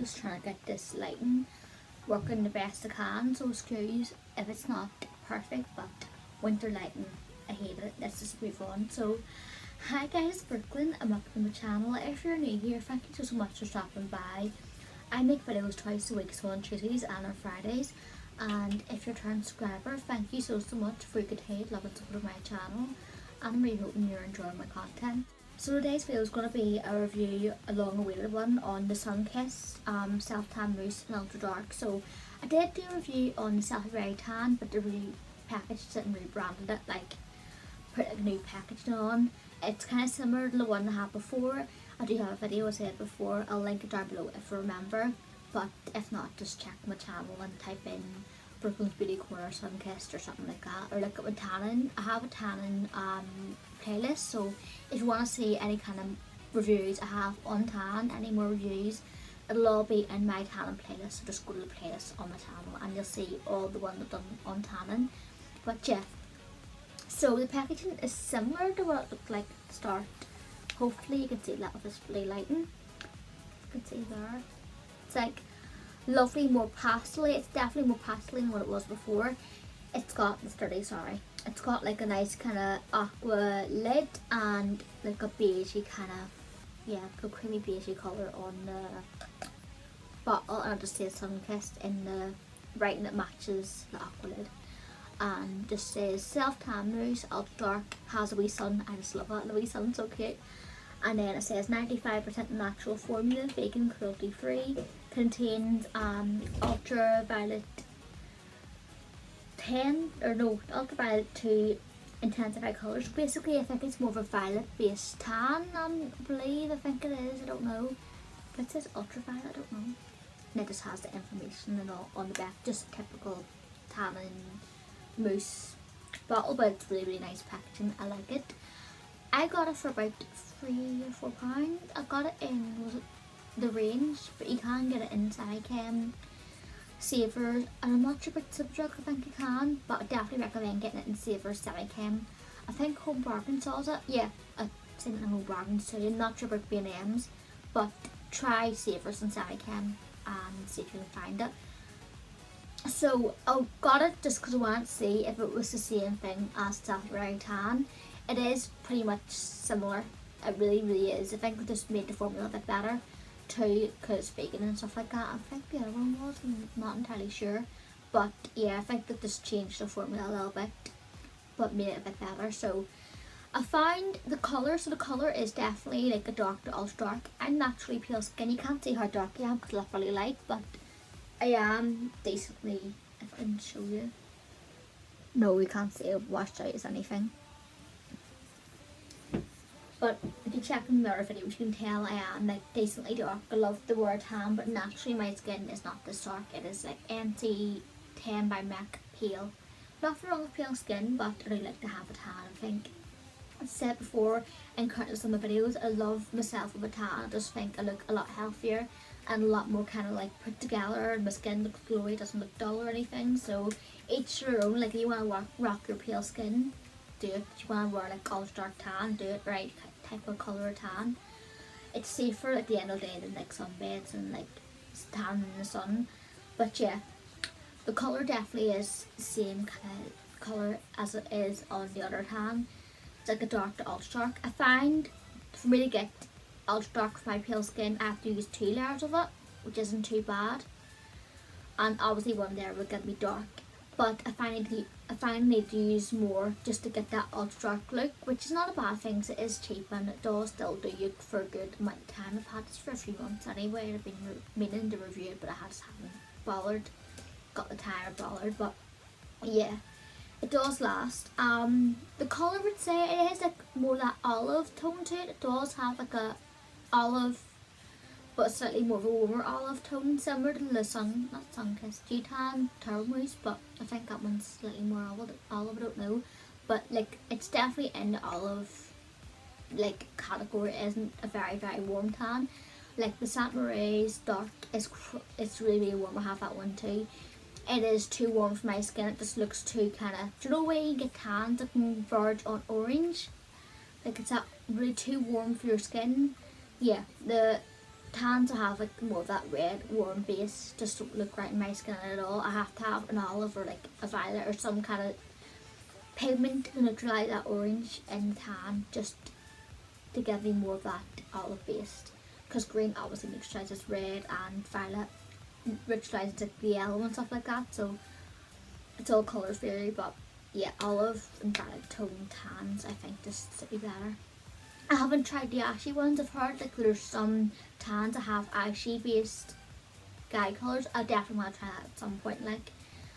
just trying to get this lighting working the best I can, so excuse if it's not perfect, but winter lighting, I hate it. Let's just move on. So hi guys, Brookelynne and welcome to my channel. If you're new here, thank you so much for stopping by. I make videos twice a week, so on Tuesdays and on Fridays, and if you're a return subscriber, thank you so much for your good hate, love and support of my channel, and I'm really hoping you're enjoying my content. So today's video is going to be a review, a long awaited one, on the Sunkissed Self Tan Mousse in Ultra Dark. So I did do a review on the Siberia Tan, but they repackaged it and rebranded it, like put a new packaging on. It's kind of similar to the one I had before. I do have a video, I said before, I'll link it down below if I remember, but if not, just check my channel and type in Brookelynnesbeautycorner Sunkissed or something like that, or look at my tanning. I have a tanning playlist, so if you want to see any kind of reviews I have on tan, any more reviews, it'll all be in my tanning playlist, so just go to the playlist on my channel and you'll see all the ones I've done on tanning. But yeah, so the packaging is similar to what it looked like at the start. Hopefully you can see that with this blue lighting. You can see there. It's like lovely, more pastel. It's definitely more pastel than what it was before. It's got it's got like a nice kind of aqua lid and like a beigey kind of, yeah, like a creamy beigey colour on the bottle, and it just says Sunkissed in the writing that matches the aqua lid, and just says Self Tan Mousse Ultra Dark, has a wee sun. I just love that, the wee sun's so cute. And then it says 95% natural formula, vegan, cruelty free, contains ultraviolet 10, or no, ultraviolet to intensify colours. Basically I think it's more of a violet based tan, I believe, I think it is, I don't know. But it says ultraviolet, I don't know. And it just has the information and all on the back, just typical tanning mousse bottle, but it's really nice packaging, I like it. I got it for about £3 or £4. I got it in, was it the range, but you can get it inside Savers, and I'm not sure about Xobrookelyne, I think you can, but I definitely recommend getting it in Savers, Semi-Chem. I think Home Bargains sells it, yeah, I've seen it in Home Bargains too. I'm not sure about B&M's, but try Savers and Semi-Chem and see if you can find it. So I got it just because I wanted to see if it was the same thing as Siberia Tan. It is pretty much similar, it really is. I think we just made the formula a bit better too, because it's vegan and stuff like that. I think the other one was, I'm not entirely sure, but yeah, I think that just changed the formula a little bit but made it a bit better. So I found the colour, so the colour is definitely like a dark to ultra dark. I'm naturally pale skin, you can't see how dark I am because I look really light, but I am decently, if I can show you. No, you can't see it washed out as anything. But if you check in the other videos, you can tell I am like decently dark. I love the word tan, but naturally my skin is not this dark. It is like NC10 by MAC pale. Nothing wrong with pale skin, but I really like to have a tan. I think I've said before in countless of my videos, I love myself with a tan. I just think I look a lot healthier and a lot more kind of like put together, and my skin looks glowy, doesn't look dull or anything. So each your own. Like if you want to rock your pale skin, do it. If you want to wear like ultra dark tan, do it right type of colour tan. It's safer at the end of the day than like sunbeds and like tan in the sun. But yeah, the colour definitely is the same kind of colour as it is on the other tan. It's like a dark to ultra dark. I find for me to get ultra dark for my pale skin, I have to use 2 layers of it, which isn't too bad. And obviously one layer would get me dark, but I find I need to use more just to get that ultra dark look, which is not a bad thing because it is cheap and it does still do you for a good amount of time. I've had this for a few months anyway. I've been meaning to review it, but I just haven't bothered, got the time or bothered. But yeah, it does last. The colour, would say it is like more that olive tone to it. It does have like a olive, but slightly more of a warmer olive tone, similar to the Sunkissed Tan Turbo Mousse, but I think that one's slightly more olive, I don't know. But like it's definitely in the olive like category. It isn't a very warm tan. Like the Saint Marie's dark is it's really warm. I have that one too. It is too warm for my skin. It just looks too kind of, do you know where you get tans that can verge on orange? Like it's that really too warm for your skin. Yeah, the tans I have like more of that red warm base just don't look right in my skin at all. I have to have an olive or like a violet or some kind of pigment to neutralise that orange in tan, just to give me more of that olive base, because green obviously neutralises red and violet neutralises like the yellow and stuff like that, so it's all colours vary. But yeah, olive and violet tone tans I think just sit me better. I haven't tried the ashy ones. I've heard like there's some tans that have ashy based guide colours. I definitely want to try that at some point, like,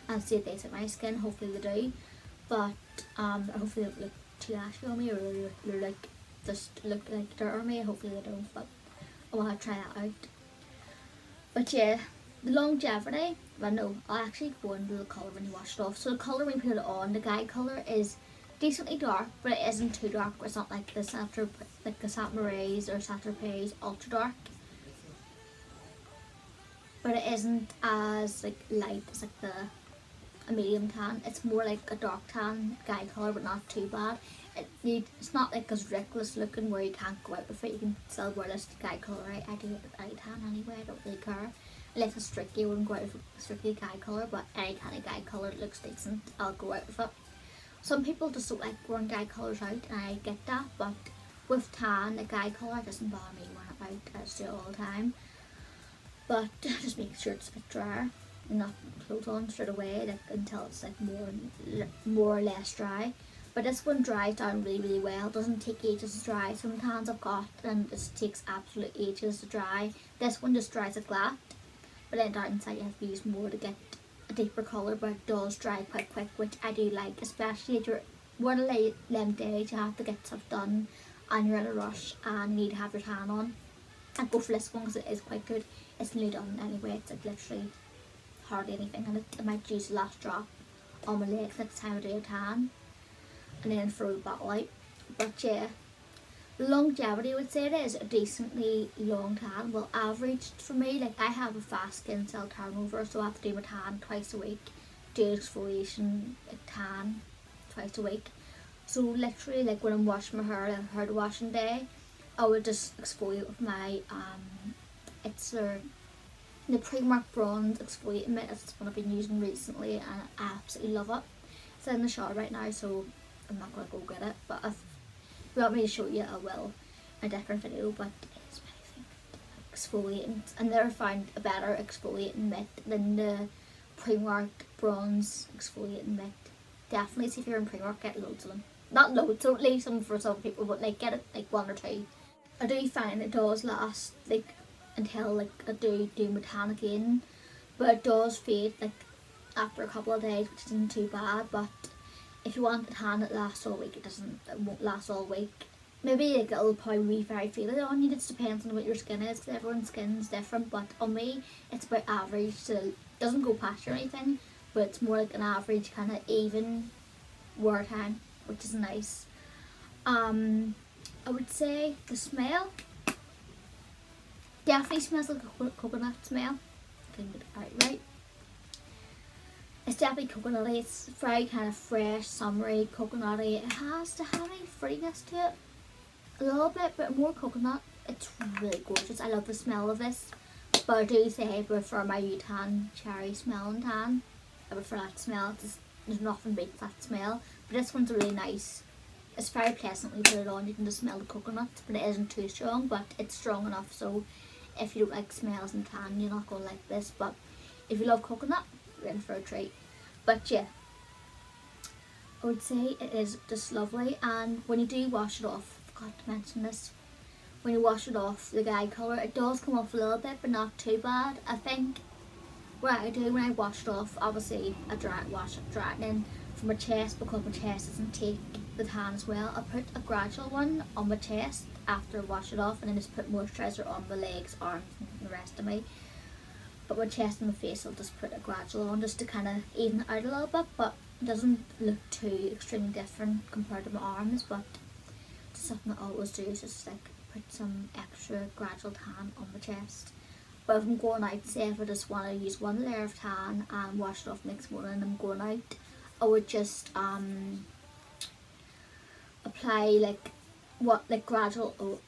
and see if they suit my skin. Hopefully they do, but hopefully they don't look too ashy on me, or they're like just look like dirt on me. Hopefully they don't, but I want to try that out. But yeah, the longevity, well no, I'll actually go into the colour when you wash it off. So the colour when you put it on, the guide colour is decently dark, but it isn't too dark. It's not like the Saint Marie's or Saint Tropez ultra dark, but it isn't as like light as like a medium tan. It's more like a dark tan guide colour, but not too bad. It's not like as reckless looking where you can't go out with it. You can still wear this guide colour. I do it with any tan anyway. I don't really care. Unless it's strictly, I wouldn't go out with a strictly guide colour, but any kind of guide colour that looks decent, I'll go out with it. Some people just don't like wearing guide colours out, and I get that, but with tan, the guide colour doesn't bother me wearing it out. I just do it all the time. But just make sure it's a bit drier and not close on straight away, like, until it's like more or less dry. But this one dries down really, really well. It doesn't take ages to dry. Some tans I've got and it takes absolute ages to dry. This one just dries like that, but then down inside you have to use more to get a deeper colour, but it does dry quite quick, which I do like, especially if you're one of them days you have to get stuff done and you're in a rush and you need to have your tan on. I go for this one because it is quite good. It's nearly done anyway. It's like literally hardly anything in it. I might use the last drop on my legs next time I do a tan, and then throw the bottle out. But yeah, longevity, I would say it is a decently long tan. Well, averaged for me. Like, I have a fast skin cell turnover, so I have to do my tan twice a week, do exfoliation, like tan twice a week. So literally, like when I'm washing my hair, like hair washing day, I would just exfoliate with my it's the Primark Bronze exfoliating mitt. That's what I've been using recently, and I absolutely love it. It's in the shower right now, so I'm not gonna go get it. But if you want me to show you, I will in a different video. But it's my favourite exfoliating. I never found a better exfoliating mitt than the Primark Bronze exfoliating mitt. Definitely, see if you're in Primark, get loads of them. Not loads, don't leave some for some people, but like get it like one or two. I do find it does last like until like I do my tan again, but it does fade like after a couple of days, which isn't too bad. But if you want a tan that lasts all week, it won't last all week. Maybe like it'll probably be very faded on you. It just depends on what your skin is, because everyone's skin is different. But on me, it's about average, so it doesn't go past or anything, but it's more like an average kind of even wear time, which is nice. I would say the smell definitely smells like a coconut smell. If I can get it right. It's definitely coconutty. It's very kind of fresh, summery, coconutty. It has to have a fruitiness to it, a little bit, but more coconut. It's really gorgeous. I love the smell of this, but I do say I prefer my Tan cherry smelling tan. I prefer that smell. There's nothing beats that smell. But this one's really nice. It's very pleasant when you put it on. You can just smell the coconut, but it isn't too strong, but it's strong enough. So if you don't like smells and tan, you're not going to like this. But if you love coconut, you're in for a treat. But yeah, I would say it is just lovely. And when you do wash it off, I forgot to mention this, when you wash it off, the guide colour, it does come off a little bit, but not too bad. I think what I do when I wash it off, obviously I wash it dry, and then for my chest, because my chest doesn't take the tan as well, I put a gradual one on my chest after I wash it off, and then just put moisturiser on my legs, arms and the rest of me. But my chest and my face, I'll just put a gradual on just to kind of even it out a little bit, but it doesn't look too extremely different compared to my arms. But just something I always do is just like put some extra gradual tan on my chest. But if I'm going out, say if I just want to use one layer of tan and wash it off next morning and I'm going out, I would just apply like gradual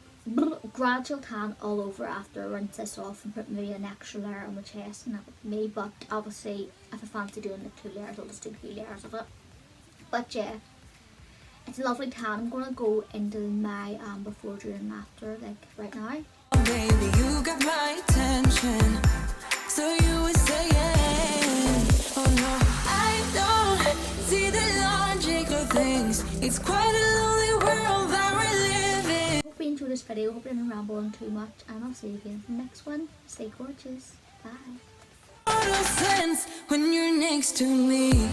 gradual tan all over after I rinse this off and put maybe an extra layer on my chest, and that would be me. But obviously if I fancy doing like 2 layers, I'll just do 3 layers of it. But yeah, it's a lovely tan. I'm gonna go into my before, during and after, like right now. Oh, baby, you got my attention, so you were saying, oh no, I don't see the logic of things. It's quite a lonely world that we're living. Hope you enjoyed this video. Hope I didn't ramble on too much, and I'll see you again in the next one. Stay gorgeous. Bye. Sense when you're next to me.